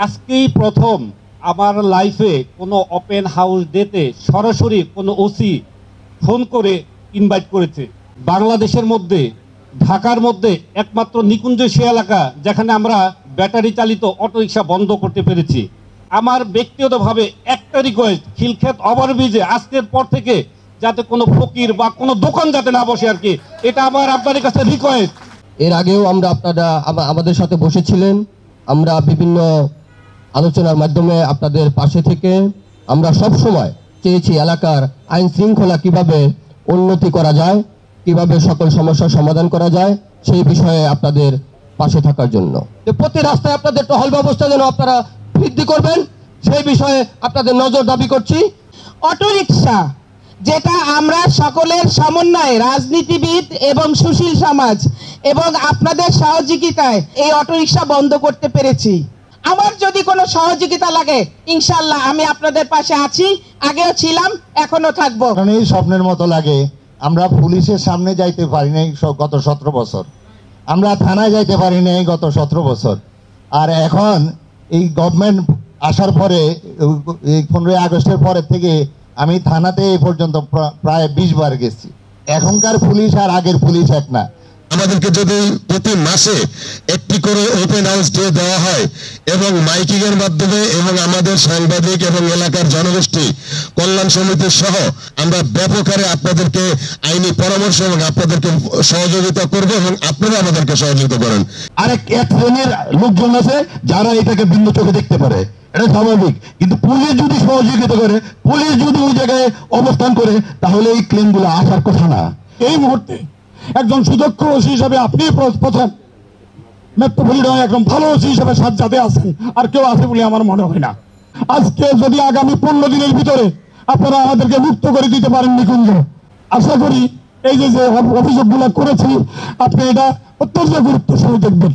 আজকেই প্রথম আমার লাইফে কোনো ওপেন হাউস ডেতে সরাসরি কোনো ওসি ফোন করে ইনভাইট করেছে। বাংলাদেশের মধ্যে ঢাকার মধ্যে একমাত্র নিকুঞ্জ সে এলাকা যেখানে আমরা ব্যাটারি চালিত অটোরিকশা বন্ধ করতে পেরেছি। আমার ব্যক্তিগতভাবে একটা রিকোয়েস্ট, খিলক্ষেত ওভারব্রিজে আজকের পর থেকে যাতে কোনো ফকির বা কোনো দোকান যাতে না বসে আর কি, এটা আমার আপনাদের কাছে রিকোয়েস্ট। এর আগেও আপনারা আমাদের সাথে বসেছিলেন, আমরা বিভিন্ন আলোচনার মাধ্যমে আপনাদের পাশে থেকে আমরা সব সময় চেয়েছি এলাকার আইন শৃঙ্খলা কিভাবে উন্নতি করা যায়, কিভাবে সকল সমস্যার সমাধান করা যায় সেই বিষয়ে আপনাদের পাশে থাকার জন্য। প্রতি রাস্তায় আপনাদের টহল ব্যবস্থা যেন আপনারা বৃদ্ধি করবেন সেই বিষয়ে আপনাদের নজর দাবি করছি। অটোরিকশা যেটা আমরা সকলের সমন্বয়ে রাজনীতিবিদ এবং সুশীল সমাজ এবং আপনাদের সহযোগিতায় এই অটোরিকশা বন্ধ করতে পেরেছি। আমার যদি কোনো সহযোগিতা লাগে ইনশাল্লাহ আমি আপনাদের পাশে আছি, আগেও ছিলাম, এখনো থাকবো। এই স্বপ্নের মতো লাগে, আমরা পুলিশের সামনে যাইতে পারি নাই গত 17 বছর, আমরা থানায় যাইতে পারি নাই গত 17 বছর। আর এখন এই গভর্নমেন্ট আসার পরে এই 15 আগস্টের পরের থেকে আমি থানাতে এই পর্যন্ত প্রায় 20 বার গেছি। এখনকার পুলিশ আর আগের পুলিশ এক না। আমাদেরকে যদি প্রতি মাসে একটি করে ওপেন হাউস ডে দেওয়া হয় এবং মাইকিং এর মাধ্যমে এবং আমাদের সাংবাদিক এবং এলাকার জনগোষ্ঠী কল্যাণ সমিতির সহ আমরা ব্যাপক হারে আপনাদেরকে আইনি পরামর্শ এবং আপনাদেরকে সহযোগিতা করব এবং আপনারা আমাদেরকে সহযোগিতা করেন। আরেক এক শ্রেণীর লোকজন আছে যারা এটাকে ভিন্ন চোখে দেখতে পারে, এটা স্বাভাবিক, কিন্তু পুলিশ যদি সহযোগিতা করে, পুলিশ যদি ওই জায়গায় অবস্থান করে তাহলে এই ক্লেমগুলো আসার কথা না। এই মুহূর্তে একজন সুদক্ষ ওসি হিসাবে আপনি প্রথম, মেট্রোপলিটন একদম ভালো ওসি হিসাবে সাজ্জাদে আছেন, আর কেউ আছে বলে আমার মনে হয় না। আজকে যদি আগামী 15 দিনের ভিতরে আপনারা আমাদেরকে মুক্ত করে দিতে পারেন নিকুঞ্জ, আশা করি এই যে অভিযোগগুলো করেছি আপনি এটা অত্যন্ত গুরুত্ব সহ দেখবেন।